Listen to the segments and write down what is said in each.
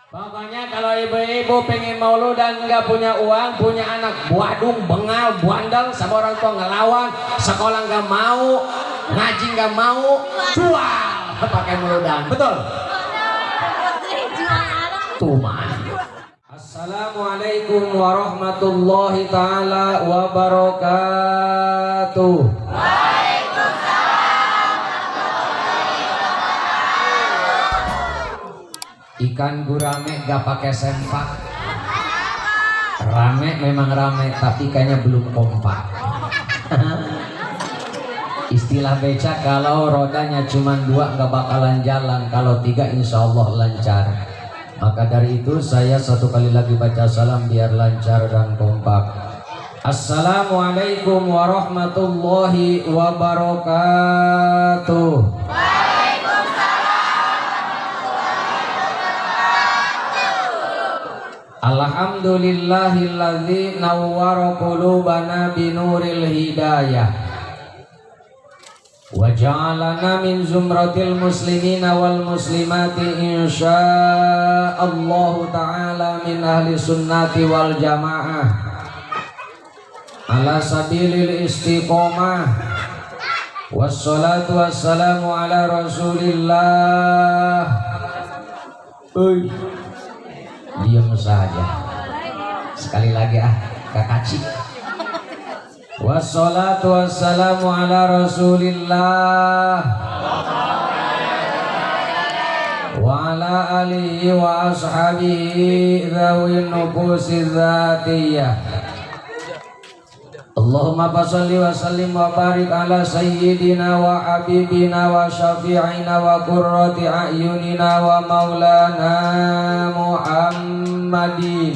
Pokoknya kalau ibu-ibu pengen maulud dan nggak punya uang, punya anak buadung, bengal, buandal, sama orang tua ngelawan, sekolah nggak mau, ngaji nggak mau, jual pakai mauludan, betul? Tuman. Assalamualaikum warahmatullahi taala wabarakatuh. Ikan gurame gak pakai sempak. Rame memang rame, tapi kayaknya belum kompak. Istilah beca kalau rodanya cuma 2 gak bakalan jalan, kalau 3 insya Allah lancar. Maka dari itu saya satu kali lagi baca salam biar lancar dan kompak. Assalamualaikum warahmatullahi wabarakatuh. Alhamdulillahilladzi nawwara qulubana binuril hidayah wa ja'alana min zumratil muslimina wal muslimati insyaallah ta'ala min ahli sunnati wal jamaah ala sabilil istiqomah wassalatu wassalamu ala rasulillah. Diam saja. Sekali lagi kakaci. Wassalatu wassalamu ala rasulillah wa ala alihi wa ashabihi dzawin nufusi dzatiyah. Allahumma basalli wa sallim wa barik ala sayyidina wa habibina wa syafi'ina wa qurrati a'yunina wa maulana Muhammadin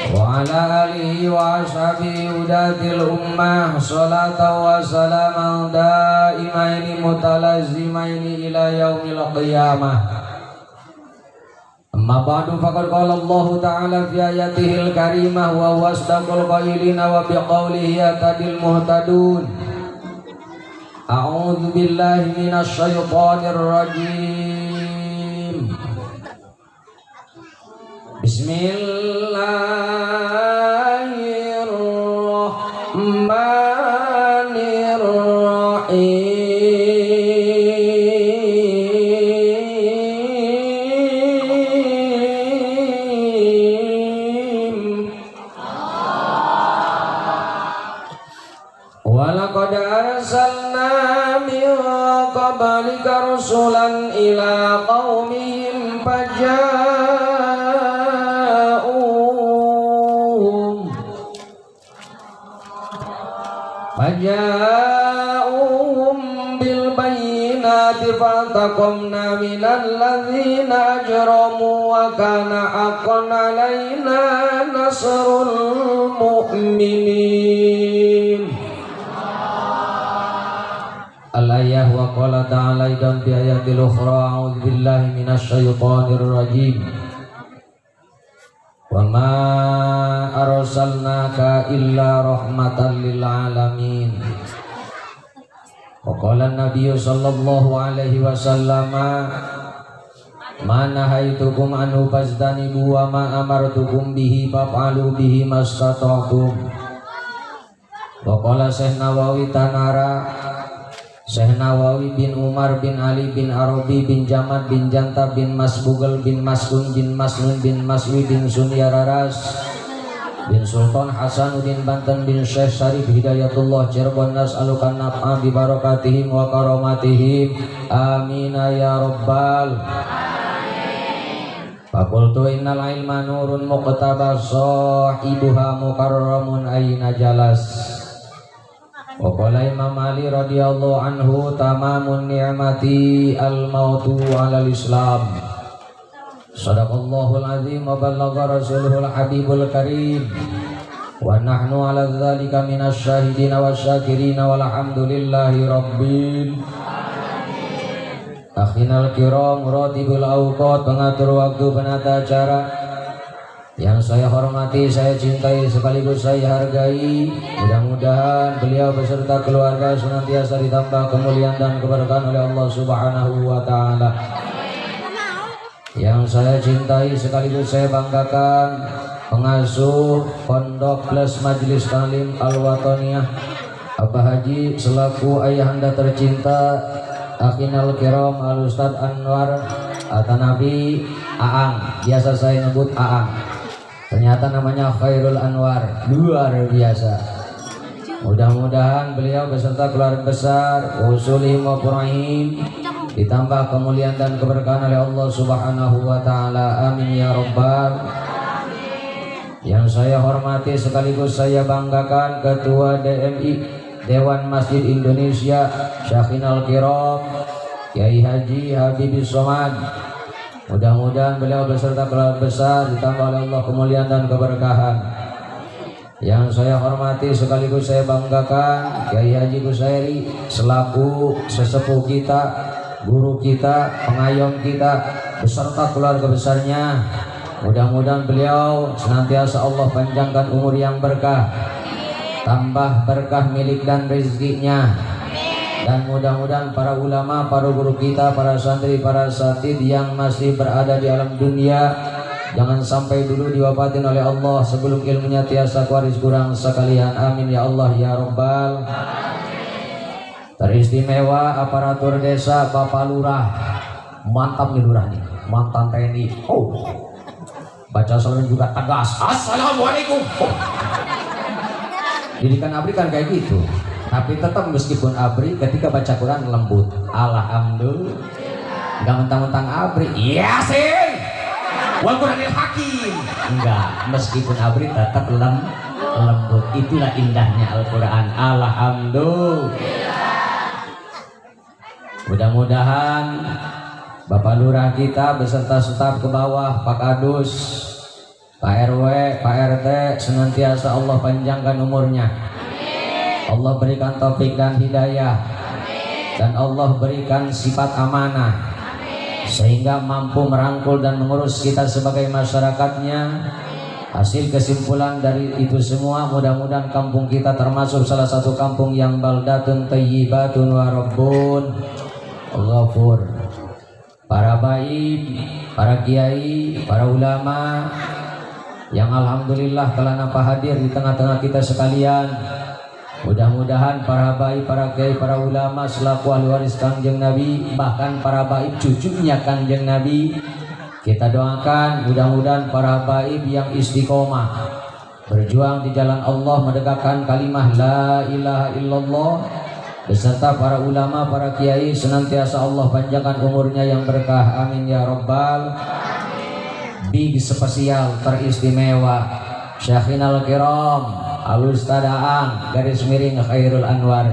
wa ala alihi wa ashabihi udatil ummah salatan wa salaman daimaini mutalazzimaini ila yaumil qiyamah. Amma ba'du faqad qala Allah ta'ala fi ayatihil karimah wa huwa asdaqul qailina wa biqaulihi yatadil muhtadun. A'udzu billahi minasy syaithanir rajim. Bismillahirrahmanirrahim. Walaqad arsalna min qablika rusulan ila qaumihim faja'uhum bil bayyinati fantaqamna minal ladzina ajramu wa kana haqqan alaina nasrul mu'minin. Al-ayah wa qala ta'ala idan bi ayatil ukhra a'udzu billahi minasy syaithanir rajim. Wa ma arsalnaka illa rahmatan lil alamin. Wa qala an-nabiy sallallahu alaihi wasallam ma nahaitukum anhu fastanibu wa ma amartukum bihi fa'alu bihi mastata'tum. Wa qala Syekh Nawawi Tanara Syekh Nawawi bin Umar bin Ali bin Arabi bin Jamad bin Janta bin Masbugel bin Mas'un bin Mas'un bin Maswi bin Sunyararas bin Sultan Hasanuddin Banten bin Syekh Syarif Hidayatullah Cirebon nas'alukan naf'a bi barakatihim wa karamatihim amin ya rabbal alamin. Faqultu innal ilma nurun muqtabas sahibuha mukarramun aina jalas. Wa qala Imam Ali radhiyallahu anhu tamamun ni'mati al-mautu 'alal Islam. Shadaqallahul azim wa ballagha rasuluhul habibul karim. Wa nahnu 'ala dzalika minasy syahidin wasyakirin walhamdulillahi rabbil alamin. Akhinal kiram ratibul awqat, pengatur waktu, penata acara yang saya hormati, saya cintai, sekaligus saya hargai. Mudah-mudahan beliau beserta keluarga senantiasa ditambah kemuliaan dan keberkahan oleh Allah Subhanahu wa ta'ala. yang saya cintai sekaligus saya banggakan, pengasuh Pondok Plus Majelis Talim Al-Watoniyah Abah Haji selaku ayahanda tercinta Akinal Kiram Al Ustad Anwar Atanabi Aang, biasa saya nyebut Aang, ternyata namanya Khairul Anwar, luar biasa. Mudah-mudahan beliau beserta keluarga besar usulihim wa furahim ditambah kemuliaan dan keberkahan oleh Allah Subhanahu wa taala. Amin ya rabbal. Yang saya hormati sekaligus saya banggakan Ketua DMI Dewan Masjid Indonesia Syekhinal Kiram Kiai Haji Habibis Somad. Mudah-mudahan beliau beserta keluarga besar ditambah oleh Allah kemuliaan dan keberkahan. Yang saya hormati sekaligus saya banggakan Kiai Haji Kusairi selaku sesepuh kita, guru kita, pengayom kita beserta keluarga besarnya. Mudah-mudahan beliau senantiasa Allah panjangkan umur yang berkah, tambah berkah milik dan rezekinya. Dan mudah-mudahan para ulama, para guru kita, para santri, para satid yang masih berada di alam dunia jangan sampai dulu diwafatin oleh Allah sebelum ilmunya tiasa waris kurang sekalian. Amin ya Allah ya Rabbal. Teristimewa aparatur desa Bapak Lurah, mantap nih lurah nih, mantan TNI. Oh, baca salam juga tegas. Assalamualaikum. Oh. Didikan abri kan kayak gitu, tapi tetap meskipun abri ketika baca Quran lembut. Alhamdulillah. Gak mentang-mentang abri. Iya sih. Wal Quranil Hakim. Enggak, meskipun abri tetap lembut. Itulah indahnya Al-Quran. Alhamdulillah. Mudah-mudahan Bapak Lurah kita beserta staf ke bawah, Pak Kadus, Pak RW, Pak RT senantiasa Allah panjangkan umurnya. Allah berikan taufik dan hidayah. Dan Allah berikan sifat amanah sehingga mampu merangkul dan mengurus kita sebagai masyarakatnya. Hasil kesimpulan dari itu semua, mudah-mudahan kampung kita termasuk salah satu kampung yang baldatun thayyibatun wa rabbun ghafur. Para baik, para kiai, para ulama yang alhamdulillah telah nampak hadir di tengah-tengah kita sekalian. Mudah-mudahan para baik, para kiai, para ulama selaku ahli waris Kanjeng Nabi, bahkan para baik cucunya Kanjeng Nabi, kita doakan mudah-mudahan para baik yang istiqomah berjuang di jalan Allah menegakkan kalimah la ilaha illallah, beserta para ulama, para kiai senantiasa Allah panjangkan umurnya yang berkah. Amin ya rabbal. Big spesial teristimewa Syekhinal Kiram Al-Ustad Aang garis miring Khairul Anwar.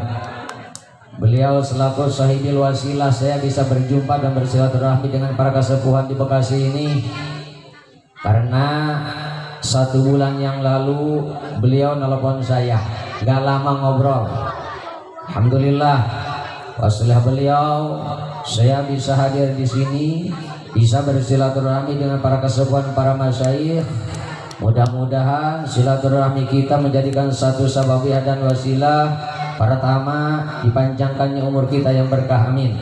Beliau selaku sahibil wasilah saya bisa berjumpa dan bersilaturahmi dengan para kesepuhan di Bekasi ini karena 1 bulan yang lalu beliau nelpon saya, gak lama ngobrol. Alhamdulillah wasilah beliau saya bisa hadir di sini, bisa bersilaturahmi dengan para kesepuhan, para masyayikh. Mudah-mudahan silaturahmi kita menjadikan satu sababiah dan wasilah pertama dipanjangkannya umur kita yang berkah, amin.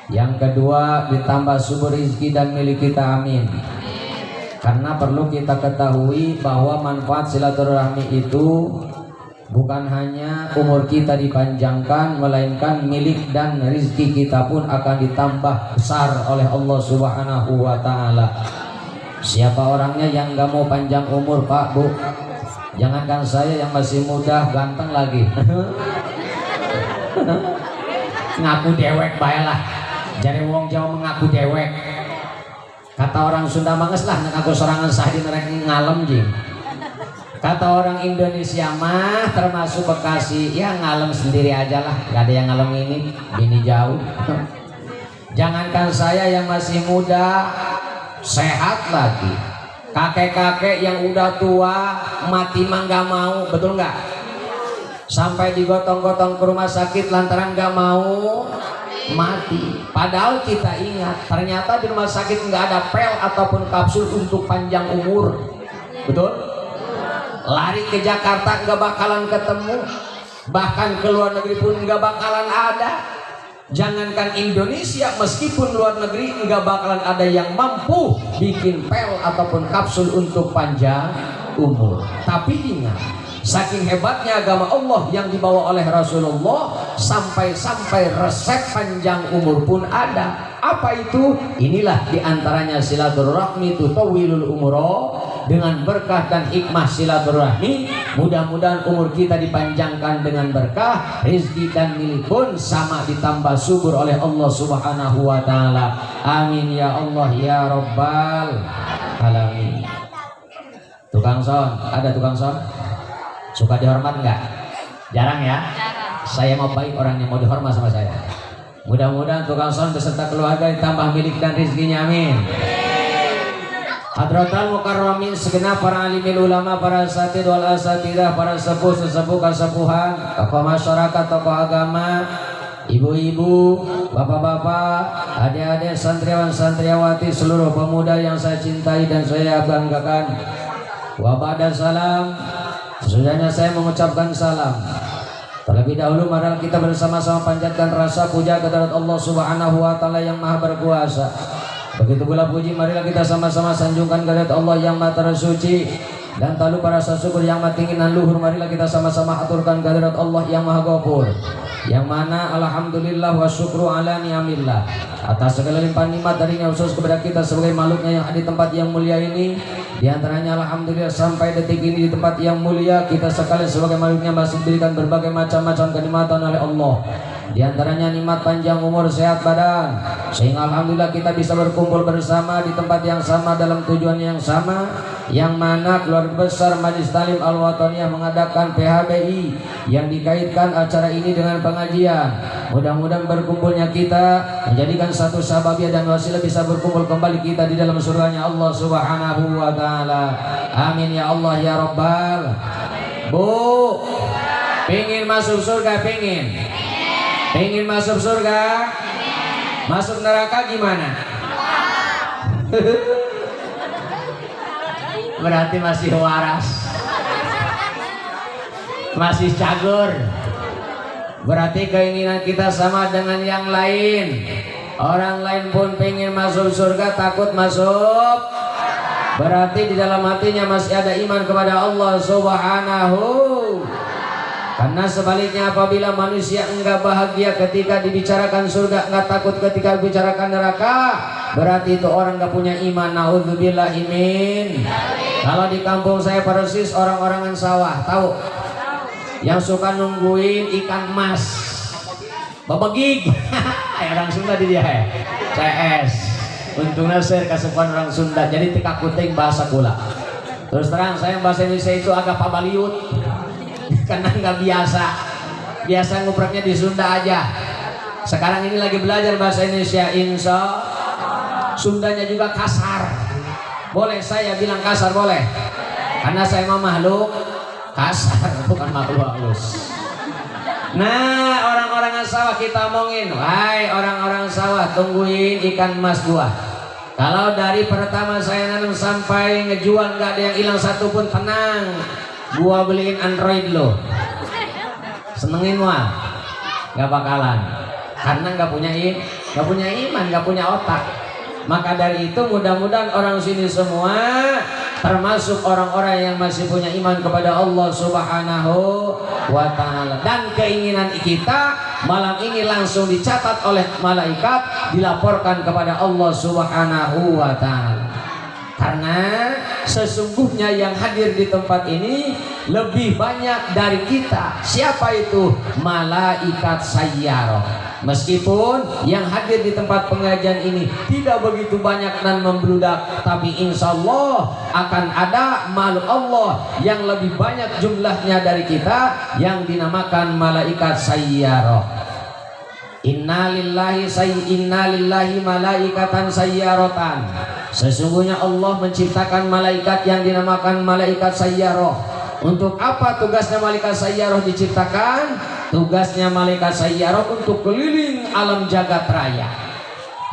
Yang kedua ditambah subur rezeki dan milik kita, amin. Karena perlu kita ketahui bahwa manfaat silaturahmi itu bukan hanya umur kita dipanjangkan, melainkan milik dan rezeki kita pun akan ditambah besar oleh Allah Subhanahu wa taala. Siapa orangnya yang gak mau panjang umur, Pak, Bu? Jangankan saya yang masih muda, ganteng lagi. Ngaku dewek baiklah. Jari wong Jawa mengaku dewek. Kata orang Sunda manges lah, ngaku sorangan sahdi nerek ngalem jing. Kata orang Indonesia mah termasuk Bekasi, ya ngalem sendiri aja lah, gak ada yang ngalem ini, bini jauh. Jangankan saya yang masih muda, sehat lagi, kakek-kakek yang udah tua mati mah gak mau, betul nggak? Sampai digotong-gotong ke rumah sakit lantaran gak mau mati. Padahal kita ingat ternyata di rumah sakit nggak ada pel ataupun kapsul untuk panjang umur, betul? Lari ke Jakarta nggak bakalan ketemu, bahkan ke luar negeri pun nggak bakalan ada. Jangankan Indonesia, meskipun luar negeri enggak bakalan ada yang mampu bikin pel ataupun kapsul untuk panjang umur. Tapi ingat, saking hebatnya agama Allah yang dibawa oleh Rasulullah, sampai-sampai resep panjang umur pun ada. Apa itu? Inilah diantaranya silaturahmi tutawilul umuro. Dengan berkah dan hikmah silaturahmi, mudah-mudahan umur kita dipanjangkan dengan berkah, rezeki dan milik pun sama ditambah subur oleh Allah Subhanahu wa taala. Amin ya Allah ya Rabbal alamin. Tukang son, ada tukang son? Suka dihormat nggak? Jarang ya? Saya mau baik orang yang mau dihormat sama saya. Mudah-mudahan tukang son beserta keluarga ditambah milik dan rezekinya, amin. Hadratal mukarramin, segenap para alimil ulama, para asatid wal asatidah, para sepuh-sesepuh kasepuhan, tokoh masyarakat, tokoh agama, ibu-ibu, bapak-bapak, adik-adik, santriwan-santriawati, seluruh pemuda yang saya cintai dan saya banggakan. Wa ba'da salam, sesudahnya saya mengucapkan salam. Terlebih dahulu marilah kita bersama-sama panjatkan rasa puja kehadirat Allah Subhanahu wa taala yang Maha berkuasa. Begitu pula puji marilah kita sama-sama sanjungkan kehadirat Allah yang Maha tersuci, dan tak lupa rasa syukur yang maha tinggi dan luhur marilah kita sama-sama aturkan kehadirat Allah yang Maha Ghafur, yang mana alhamdulillah wa syukru ala ni'amillah, atas segala limpahan nikmat darinya khusus kepada kita sebagai makhluknya yang ada di tempat yang mulia ini. Di antaranya alhamdulillah sampai detik ini di tempat yang mulia kita sekali sebagai makhluknya masih diberikan berbagai macam-macam kenikmatan oleh Allah. Di antaranya nikmat panjang umur, sehat badan, sehingga alhamdulillah kita bisa berkumpul bersama di tempat yang sama dalam tujuan yang sama, yang mana keluarga besar Majelis Talim Al-Wataniyah mengadakan PHBI yang dikaitkan acara ini dengan pengajian. Mudah-mudahan berkumpulnya kita menjadikan satu sababiyah dan wasilah bisa berkumpul kembali kita di dalam surganya Allah Subhanahu wa taala. Amin ya Allah ya Rabbal. Bu, pengen masuk surga? Pengen masuk surga? Masuk neraka gimana? Berarti masih waras, masih cagur. Berarti keinginan kita sama dengan yang lain. Orang lain pun pengen masuk surga, takut masuk. Berarti di dalam hatinya masih ada iman kepada Allah Subhanahu. Karena sebaliknya apabila manusia enggak bahagia ketika dibicarakan surga, enggak takut ketika dibicarakan neraka, berarti itu orang enggak punya iman. Naudzubillah min. Kalau di kampung saya persis orang-orangan sawah, tahu? Yang suka nungguin ikan emas, babagig. Orang Sunda di dia ya. CS. Untungnya saya kasukan orang Sunda, jadi tika kuting bahasa gula. Terus terang saya bahasa Indonesia itu agak pabaliut. Karena nggak biasa ngupreknya di Sunda aja. Sekarang ini lagi belajar bahasa Indonesia, insya Sundanya juga kasar. Boleh saya bilang kasar? Boleh, karena saya mau makhluk kasar, bukan makhluk halus. Nah, orang-orang sawah kita omongin, wahai orang-orang sawah, tungguin ikan emas gua. Kalau dari pertama saya nanam sampai ngejual nggak ada yang hilang satupun, tenang, gua beliin Android lo. Senengin wah, nggak bakalan, karena nggak punya iman, nggak punya otak. Maka dari itu mudah-mudahan orang sini semua, termasuk orang-orang yang masih punya iman kepada Allah Subhanahu wa ta'ala, dan keinginan kita malam ini langsung dicatat oleh malaikat, dilaporkan kepada Allah Subhanahu wa ta'ala. Karena sesungguhnya yang hadir di tempat ini lebih banyak dari kita. Siapa itu? Malaikat sayyarah. Meskipun yang hadir di tempat pengajian ini tidak begitu banyak dan membludak, tapi insya Allah akan ada makhluk Allah yang lebih banyak jumlahnya dari kita, yang dinamakan malaikat sayyarah. Innalillahi malaikatan sayyaratan. Sesungguhnya Allah menciptakan malaikat yang dinamakan malaikat sayyarah. Untuk apa tugasnya malaikat sayyarah diciptakan? Tugasnya malaikat sayyarah untuk keliling alam jagat raya.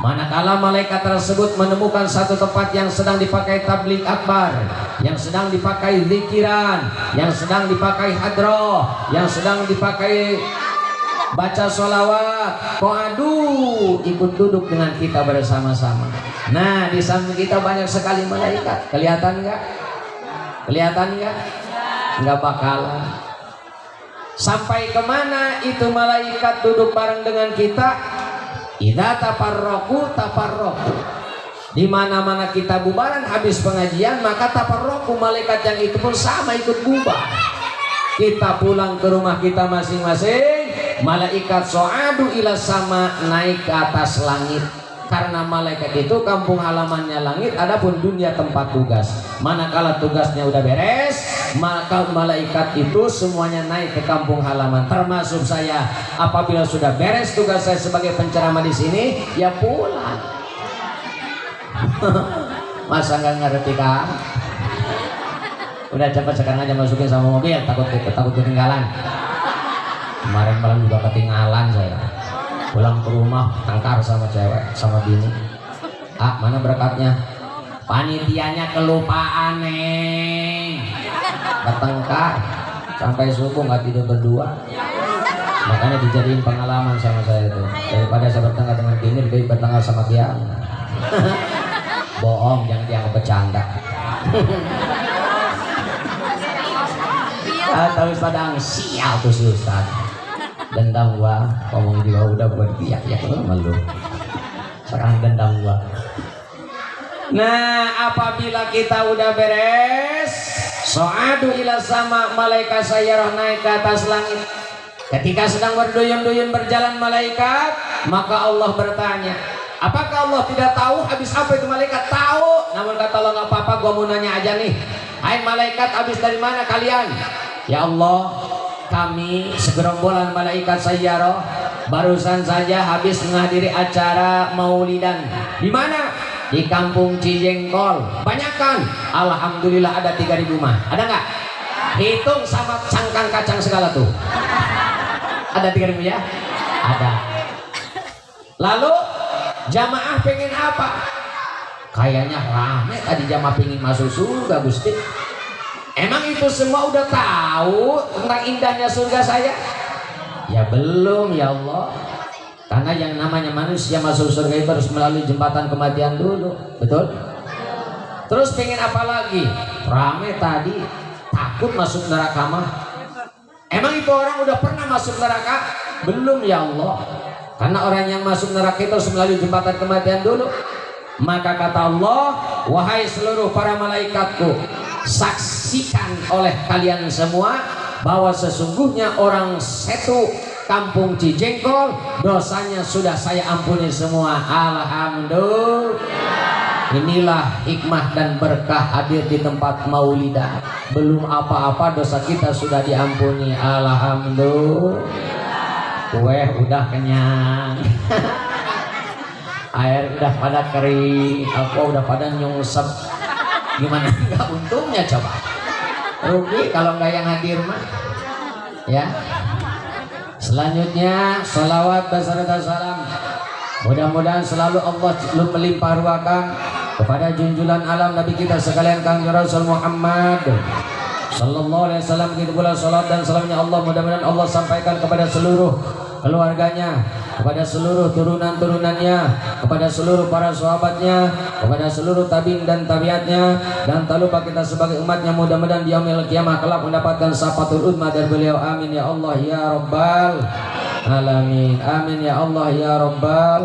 Manakala malaikat tersebut menemukan satu tempat yang sedang dipakai tabligh akbar, yang sedang dipakai zikiran, yang sedang dipakai hadroh, yang sedang dipakai baca sholawat, koadu, ikut duduk dengan kita bersama-sama. Nah, di samping kita banyak sekali malaikat. Kelihatan nggak? Kelihatan nggak? Nggak bakalan. Sampai kemana itu malaikat duduk bareng dengan kita? Idza tafarraqu tafarraqu. Di mana-mana kita bubaran habis pengajian, maka tafarraqu, malaikat yang itu pun sama ikut bubar. Kita pulang ke rumah kita masing-masing, malaikat so'adu ila sama, naik ke atas langit. Karena malaikat itu kampung halamannya langit, adapun dunia tempat tugas. Manakala tugasnya udah beres, maka malaikat itu semuanya naik ke kampung halaman. Termasuk saya, apabila sudah beres tugas saya sebagai penceramah di sini, ya pulang. Masa nggak ngerti kan? Udah cepat sekarang aja masukin sama mobil, takut ketinggalan. Kemarin malam juga ketinggalan saya. Pulang ke rumah tangkar sama cewek, sama bini. Ah, mana berkatnya? Panitianya kelupaan, Neng. Bertengkar sampai subuh nggak tidur berdua. Makanya dijadiin pengalaman sama saya itu. Daripada saya bertengkar dengan bini, lebih bertengkar sama dia. Bohong, jangan dianggap bercanda. Atau Ustadz sial tuh si Ustadz. Dendam gua, ngomong juga udah buat biak ya malu. Sekarang dendam gua. Nah, apabila kita udah beres, so'adu ila sama, malaikat sayyarah naik ke atas langit. Ketika sedang berduyun-duyun berjalan malaikat, maka Allah bertanya, apakah Allah tidak tahu habis apa itu malaikat? Tahu. Namun kata Allah, nggak apa-apa, gua mau nanya aja nih. Hai malaikat, habis dari mana kalian? Ya Allah, kami segerombolan malaikat sayyarah barusan saja habis menghadiri acara maulidan. Di mana? Di kampung Cijengkol. Banyak kan? Alhamdulillah ada 3.000 mah. Ada nggak? Hitung sama cangkang kacang segala tuh. Ada 3.000 ya? Ada. Lalu jamaah pengen apa? Kayaknya rame tadi jamaah pengen masuk surga Gusti. Emang itu semua udah tahu tentang indahnya surga saya? Ya belum ya Allah. Karena yang namanya manusia masuk surga itu harus melalui jembatan kematian dulu. Betul? Terus pengen apa lagi? Rame tadi, takut masuk neraka mah. Emang itu orang udah pernah masuk neraka? Belum ya Allah. Karena orang yang masuk neraka itu harus melalui jembatan kematian dulu. Maka kata Allah, wahai seluruh para malaikatku, saksikan oleh kalian semua bahwa sesungguhnya orang Setu kampung Cijengkol dosanya sudah saya ampuni semua. Alhamdulillah. Inilah hikmah dan berkah hadir di tempat maulidah. Belum apa-apa dosa kita sudah diampuni. Alhamdulillah. Kue udah kenyang. Air udah pada kering, apa udah pada nyungsep. Gimana nggak untungnya coba? Rugi kalau nggak yang hadir mah. Ya. Selanjutnya salawat beserta salam. Mudah-mudahan selalu Allah melimpah ruahkan kepada junjungan alam Nabi kita sekalian Kang Rasul Muhammad Sallallahu Alaihi Wasallam. Begitu pula salat dan salamnya Allah mudah-mudahan Allah sampaikan kepada seluruh keluarganya, kepada seluruh turunan-turunannya, kepada seluruh para sahabatnya, kepada seluruh tabi'in dan tabiatnya, dan tak lupa kita sebagai umatnya mudah-mudahan di yaumil qiyamah kelak mendapatkan syafatul uzma dari beliau. Amin ya Allah ya Rabbal alamin. Amin ya Allah ya Rabbal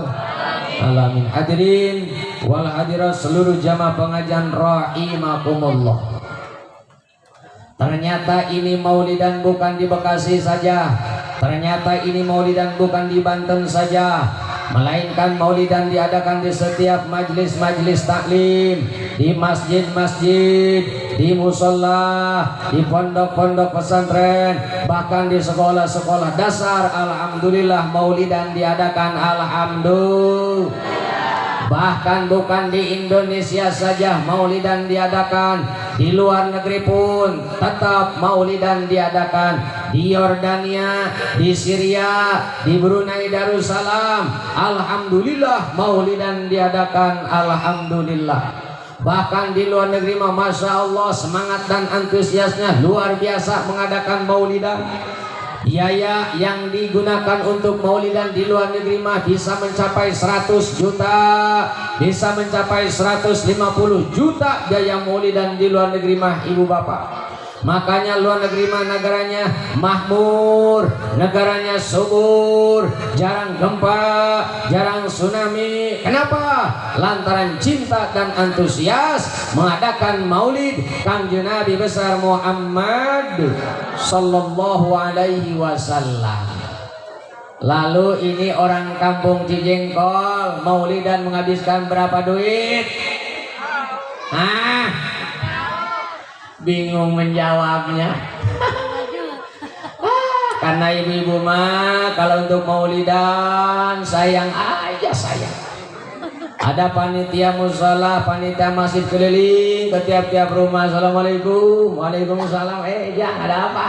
alamin. Hadirin wal hadirat seluruh jamaah pengajian rahimakumullah. Ternyata ini maulidan bukan di Bekasi saja. Ternyata ini maulidan bukan di Banten saja, melainkan maulidan diadakan di setiap majlis-majlis taklim, di masjid-masjid, di musola, di pondok-pondok pesantren, bahkan di sekolah-sekolah dasar. Alhamdulillah maulidan diadakan. Alhamdulillah. Bahkan bukan di Indonesia saja maulidan diadakan, di luar negeri pun tetap maulidan diadakan. Di Yordania, di Syria, di Brunei Darussalam, alhamdulillah maulidan diadakan. Alhamdulillah. Bahkan di luar negeri mah masya Allah semangat dan antusiasnya luar biasa mengadakan maulidan. Biaya yang digunakan untuk maulidan di luar negeri mah bisa mencapai 100 juta, bisa mencapai 150 juta biaya maulidan di luar negeri mah ibu bapak. Makanya luar negeri mah negaranya makmur, negaranya subur, jarang gempa, jarang tsunami. Kenapa? Lantaran cinta dan antusias mengadakan maulid Kanjeng Nabi besar Muhammad sallallahu alaihi wasallam. Lalu ini orang kampung Cijengkol maulidan menghabiskan berapa duit? Bingung menjawabnya. Karena ibu-ibu mah kalau untuk maulidan sayang aja sayang. Ada panitia musola, panitia masjid keliling ke tiap-tiap rumah. Assalamualaikum, waalaikumsalam. Jangan ada apa?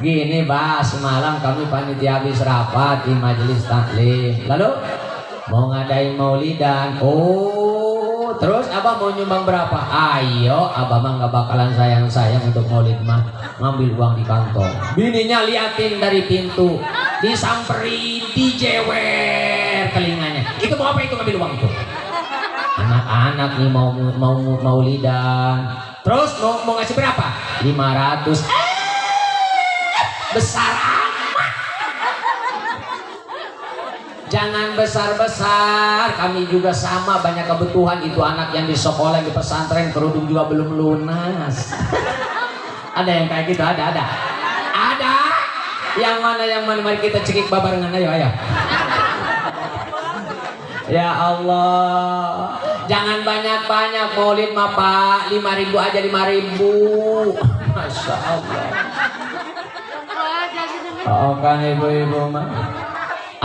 Gini semalam kami panitia habis rapat di majelis taklim. Lalu mau ngadain maulidan. Terus abah mau nyumbang berapa? Ayo, abah mah nggak bakalan sayang-sayang untuk maulid mah, ngambil uang di kantong. Bininya liatin dari pintu, disamperin, dijewer telinganya. Itu mau apa itu ngambil uang itu? Anak-anak nih mau maulidan. Terus mau ngasih berapa? 500. Besar amat. Jangan besar-besar, kami juga sama banyak kebutuhan. Itu anak yang di sekolah, di pesantren, kerudung juga belum lunas. Ada yang kayak gitu? Ada. Yang mana? Mari kita cekik babarengan, ayo. Ya Allah, jangan banyak-banyak maulid mah Pak, 5.000 aja 5.000. Masya Allah. Kan ibu-ibu mah.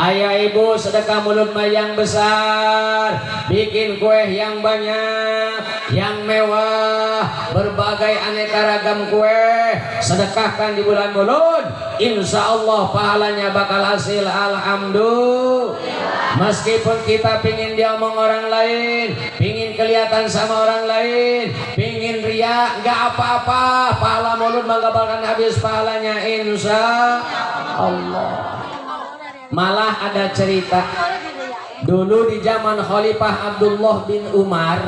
Ayo ibu sedekah mulut mah yang besar, bikin kue yang banyak, yang mewah, berbagai aneka ragam kue, sedekahkan di bulan Maulud. Insya Allah pahalanya bakal hasil alhamdulillah. Meskipun kita pingin diomong orang lain, pingin kelihatan sama orang lain, pingin ria, nggak apa-apa. Pahala Maulud mah gak bakalan habis pahalanya insya Allah. Malah ada cerita dulu di zaman Khalifah Abdullah bin Umar,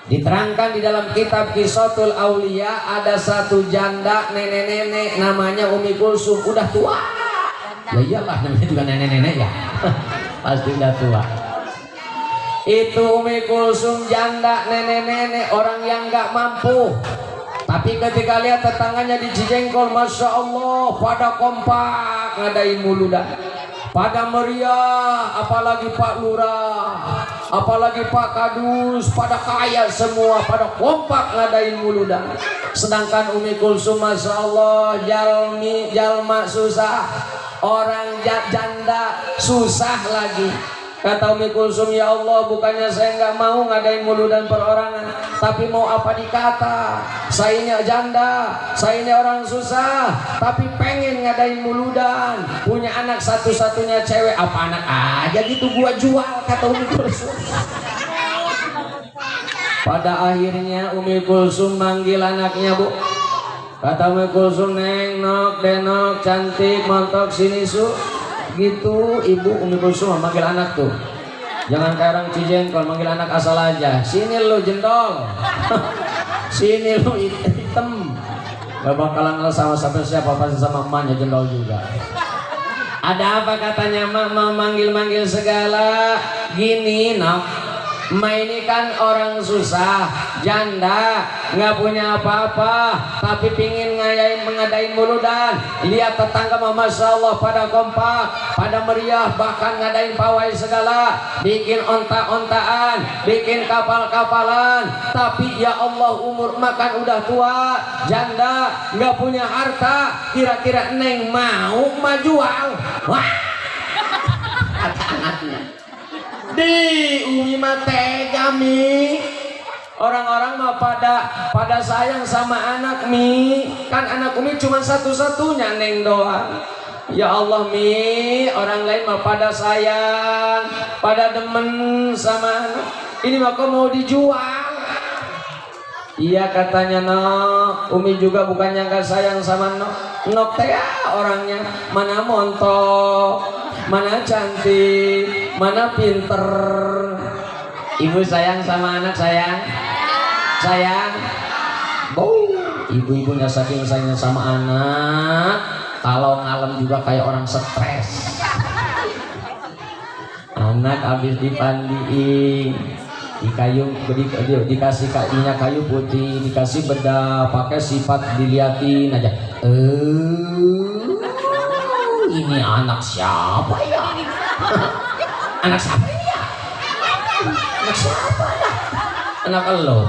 diterangkan di dalam kitab Qisatul Aulia, ada satu janda nenek-nenek namanya Umi Kulsum, udah tua. Ya iyalah namanya juga nenek-nenek ya. Pasti udah tua. Itu Umi Kulsum janda nenek-nenek, orang yang gak mampu. Tapi ketika lihat tetangganya di Cijengkol, Masya Allah pada kompak ngadain muludan, pada meriah, apalagi Pak Lurah, apalagi Pak Kadus, pada kaya semua, pada kompak ngadain muludan. Sedangkan Umi Kulsum Masya Allah jalma susah, orang janda susah lagi. Kata Umi Kulsum, ya Allah, bukannya saya nggak mau ngadain muludan perorangan, tapi mau apa dikata, saya ini janda, saya ini orang susah, tapi pengen ngadain muludan, punya anak satu-satunya cewek, apa anak aja gitu gua jual, kata Umi Kulsum. Pada akhirnya Umi Kulsum manggil anaknya, Bu. Kata Umi Kulsum, neng, nok, denok, cantik, montok, sini su. Gitu ibu Umi Kulsum manggil anak tuh, jangan kayak orang Cijengkol manggil anak asal aja. Sini lu jendol, sini lu hitam, gak bakalan sama siapa, pasti sama emaknya jendol juga. Ada apa katanya, mak mau manggil segala. Gini nak, emak ini kan orang susah, janda, nggak punya apa-apa, tapi pingin mengadain muludan. Lihat tetangga mah Masya Allah pada kompak, pada meriah, bahkan ngadain pawai segala, bikin onta-ontaan, bikin kapal-kapalan. Tapi ya Allah, umur makan udah tua, janda, nggak punya harta, kira-kira neng mau jual? Wah, kata anaknya. Di Umi mah tega Mi, orang-orang mah pada sayang sama anak Mi, kan anak Umi cuma satu-satunya neng doang. Ya Allah Mi, orang lain mah pada sayang, pada demen sama anak, ini mah kok mau dijual? Iya katanya nok, Umi juga bukannya gak sayang sama nok. Nok teh orangnya mana montok, mana cantik, mana pinter. Ibu sayang sama anak sayang? Sayang? Ibu-ibunya saking sayangnya sama anak, kalau ngalem juga kayak orang stres. Anak habis dipandiin, dikasih kakinya kayu putih, dikasih bedah, pakai sifat diliatin aja. Ini anak siapa ya? Anak siapa ya? Anak siapa ya? Anak elo.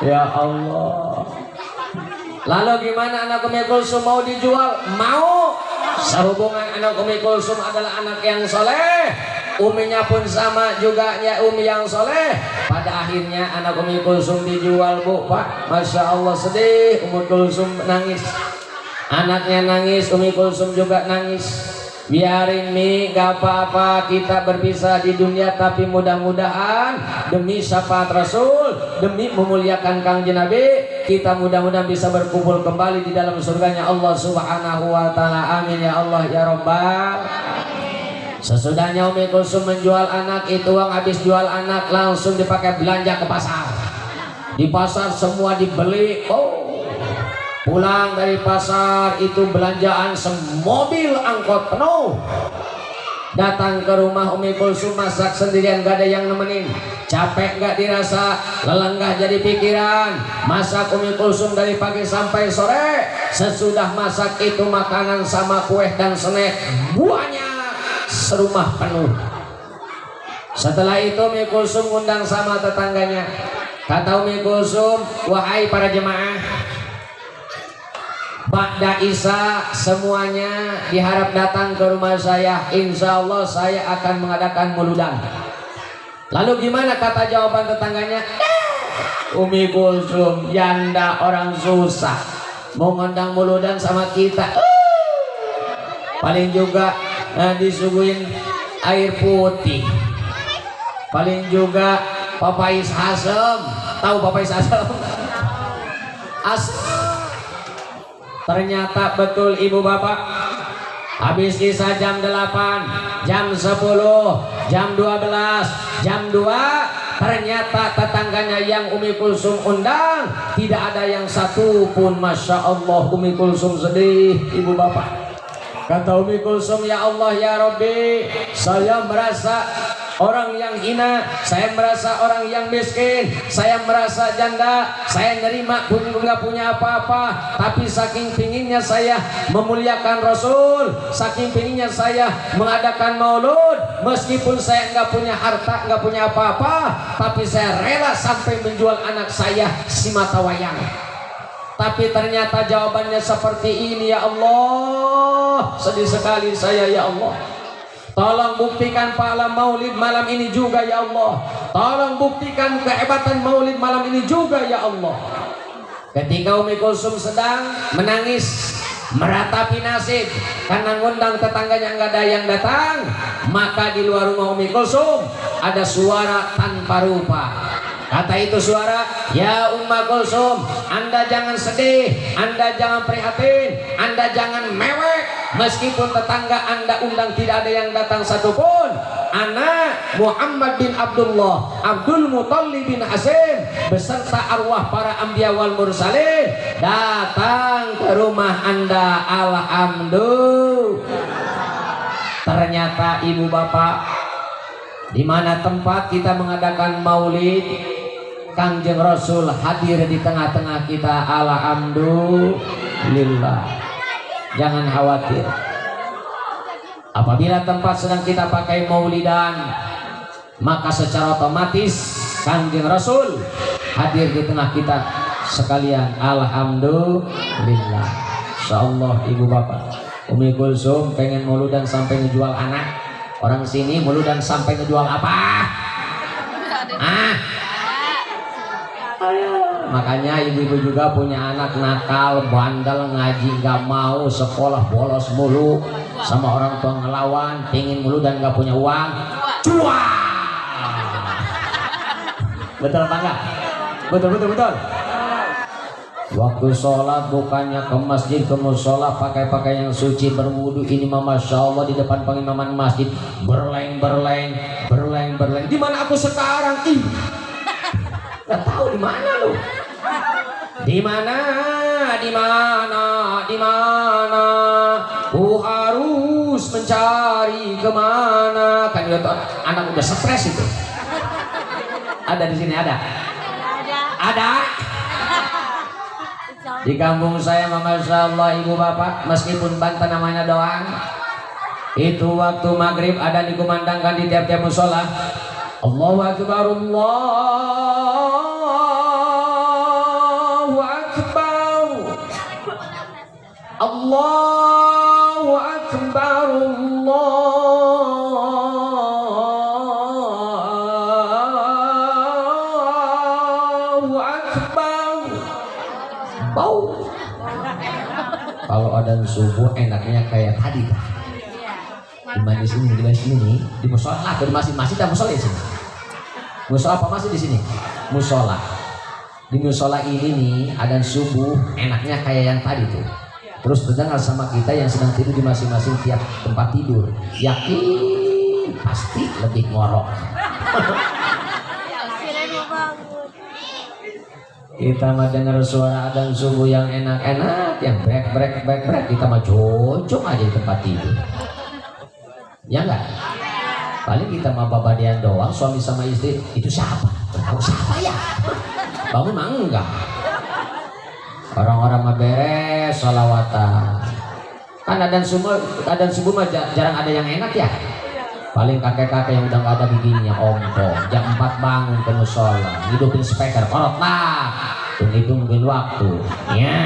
Ya Allah. Lalu gimana anak Umi Kulsum mau dijual? Mau. Sehubungan anak Umi Kulsum adalah anak yang soleh, uminya pun sama juga ya umi yang soleh. Pada akhirnya anak Umi Kulsum dijual bu pak. Masya Allah sedih. Umi Kulsum nangis, anaknya nangis, Umi Kulsum juga nangis. Biarin Mi, gak apa-apa kita berpisah di dunia, tapi mudah-mudahan demi syafaat Rasul, demi memuliakan Kangjeng Nabi, kita mudah-mudahan bisa berkumpul kembali di dalam surganya Allah Subhanahu wa Ta'ala. Amin ya Allah ya Rabbal. Sesudahnya Umi Kulsum menjual anak, itu uang habis jual anak langsung dipakai belanja ke pasar. Di pasar semua dibeli. Pulang dari pasar itu belanjaan semobil angkot penuh. Datang ke rumah Umi Kulsum masak sendirian, gak ada yang nemenin. Capek gak dirasa, lelenggah jadi pikiran. Masak Umi Kulsum dari pagi sampai sore. Sesudah masak itu makanan sama kue dan snack banyak, serumah penuh. Setelah itu Umi Kulsum undang sama tetangganya. Kata Umi Kulsum, wahai para jemaah, Ba'da Isya semuanya diharap datang ke rumah saya. Insya Allah saya akan mengadakan muludan. Lalu gimana kata jawaban tetangganya? Umi Kulsum janda orang susah, mau ngundang muludan sama kita, paling juga disuguhin air putih, paling juga papais asem. Tahu papais asem? Asem. Ternyata betul ibu bapak, habis Isya jam 8, jam 10, jam 12, jam 2, ternyata tetangganya yang Umi Kulsum undang tidak ada yang satu pun. Masya Allah, Umi Kulsum sedih ibu bapak. Kata Umi Kulsum, ya Allah ya Rabbi, saya merasa orang yang hina, saya merasa orang yang miskin, saya merasa janda, saya nerima pun nggak punya apa-apa, tapi saking pinginnya saya memuliakan Rasul, saking pinginnya saya mengadakan maulud, meskipun saya nggak punya harta, nggak punya apa-apa, tapi saya rela sampai menjual anak saya si mata wayang. Tapi ternyata jawabannya seperti ini. Ya Allah, sedih sekali saya ya Allah. Tolong buktikan pahala maulid malam ini juga ya Allah. Tolong buktikan kehebatan maulid malam ini juga ya Allah. Ketika Umi Kulsum sedang menangis meratapi nasib karena ngundang tetangganya nggak ada yang datang, maka di luar rumah Umi Kulsum ada suara tanpa rupa. Kata itu suara, ya Umma Kulsum, Anda jangan sedih, Anda jangan prihatin, Anda jangan mewek. Meskipun tetangga Anda undang tidak ada yang datang satupun, anak Muhammad bin Abdullah, Abdul Muthalib bin Hasim beserta arwah para anbiya wal mursalin datang ke rumah Anda. Alhamdulillah. Ternyata ibu bapak, di mana tempat kita mengadakan maulid, Kangjeng Rasul hadir di tengah-tengah kita. Alhamdulillah. Jangan khawatir. Apabila tempat sedang kita pakai maulidan, maka secara otomatis Kangjeng Rasul hadir di tengah kita sekalian. Alhamdulillah. Insyaallah ibu bapak, Umi Kulsum pengen mauludan sampai ngejual anak. Orang sini mauludan sampai ngejual apa? Makanya ibu-ibu juga punya anak nakal, bandel, ngaji gak mau, sekolah bolos mulu, sama orang tua ngelawan, pingin mulu dan gak punya uang, cuah. Betul apa enggak? Betul. Waktu sholat bukannya ke masjid ke musola pakai pakaian yang suci berwudu, ini mah masya Allah di depan pengimaman masjid berleng. Di mana aku sekarang? Nggak tahu di mana lu? Di mana? Ku harus mencari kemana? Kan anak udah stres itu. Ada di sini ada. Di kampung saya, masya Allah ibu bapak, meskipun Banten namanya doang, itu waktu maghrib ada dikumandangkan di tiap-tiap musola. Allahu Akbar, Allahu Akbar, Allahu Akbar, Allahu Akbar. Bau. Kalau adzan subuh enaknya kayak tadi kan. Di sini nih, di musola atau di masjid dan musola di sini. Musola apa masih di sini? Musola. Di musola ini nih adzan subuh enaknya kayak yang tadi tuh. Terus terdengar sama kita yang sedang tidur di masing-masing tiap tempat tidur. Yakin pasti lebih ngorok. Kita mah dengar suara adzan subuh yang enak-enak, yang brek, kita mah cocok aja di tempat tidur. Ya enggak? Paling kita mah babadian doang, suami sama istri, itu siapa? Tahu siapa ya? Bangun mah enggak. Orang-orang mah beres sholawatan. Kan adzan subuh mah jarang ada yang enak ya. Paling kakek-kakek yang udah nggak ada bikinnya ompong, jam 4 bangun ke musola, hidupin speaker, korot lah, tungguin waktu. Ya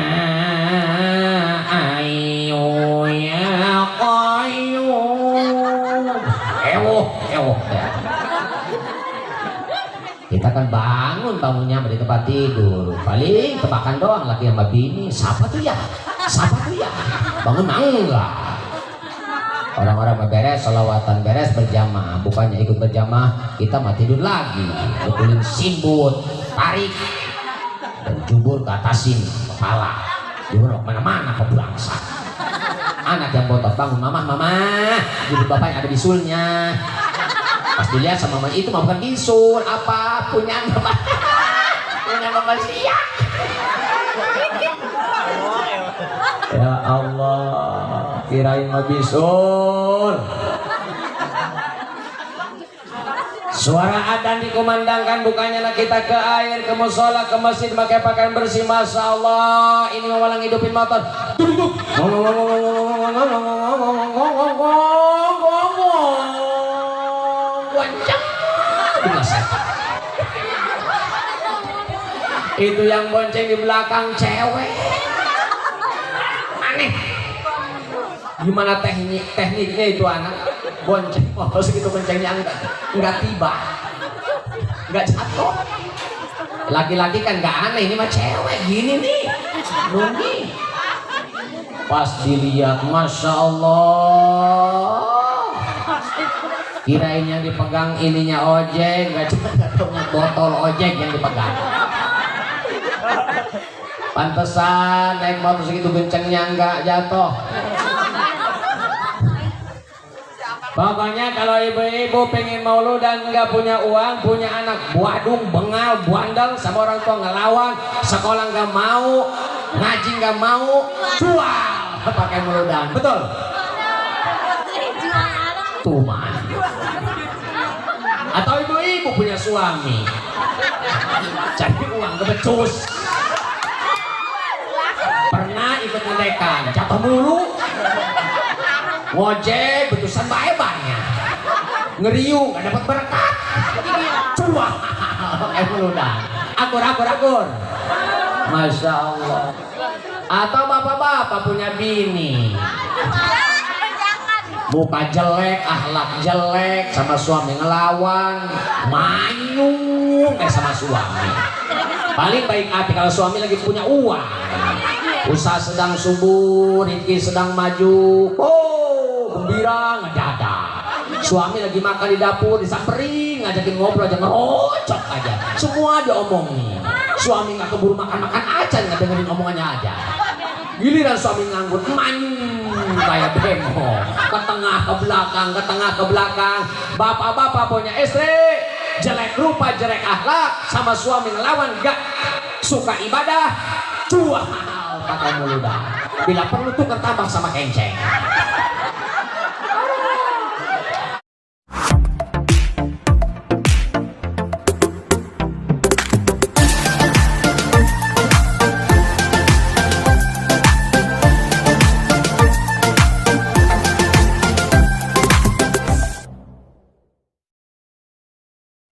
ayo ya qayyum, ewoh. Kita kan bangunnya di tempat tidur, paling tebakan doang laki sama bini, siapa tuh ya? Bangun mah enggak. Orang-orang beres, sholawatan beres berjamaah, bukannya ikut berjamaah, kita mah tidur lagi, betulin simbut, tarik, dan jubur ke atasin kepala, jubur mana-mana ke bulangsa. Anak yang botot bangun, mama, jubur bapaknya ada bisulnya. Pas dilihat sama mama itu mah bukan bisul, apa punya mama siap. Ya Allah, kirain mah bisul. Suara adzan dikumandangkan, bukannya kita ke air, ke musola, ke masjid pakai pakaian bersih, masya Allah. Ini malah ngidupin motor. Itu yang bonceng di belakang cewek. Aneh. Gimana tekniknya itu anak bonceng? Oh, segitu boncengnya enggak tiba, enggak jatuh. Laki-laki kan enggak aneh, ini mah cewek gini nih, nungi. Pas dilihat, masya Allah. Kirain yang dipegang ininya ojek, enggak cuma botol ojek yang dipegang. Pantesan naik motor segitu kencengnya enggak jatuh. Pokoknya kalau ibu-ibu pengen maulud dan nggak punya uang, punya anak buadung, bengal, buandel, sama orang tua ngelawan, sekolah nggak mau, ngaji nggak mau, jual pakai mauludan, betul? Tuman. Atau ibu-ibu punya suami, cari uang kebecus, pernah ikut ngedekan, jatuh mulu. Ngojek betusan bae-bae ngeriung gak dapat berkat, cuah mauludan, akur, masya Allah. Atau bapak-bapak punya bini, muka jelek, akhlak jelek, sama suami ngelawan, manyung sama suami. Paling baik hati kalau suami lagi punya uang, usaha sedang subur, rezeki sedang maju, gembira ngedadak. Suami lagi makan di dapur, disamperin, ngajakin ngobrol aja, ngerocok aja, semua diomongin. Suami nggak keburu makan-makan aja, nggak dengerin omongannya aja. Giliran suami nganggur, kayak demo, ke tengah ke belakang, ke tengah ke belakang. Bapak-bapak punya istri jelek rupa, jelek akhlak, sama suami ngelawan, gak suka ibadah, jual pakai muludah. Bila perlu tukar tambah sama kenceng.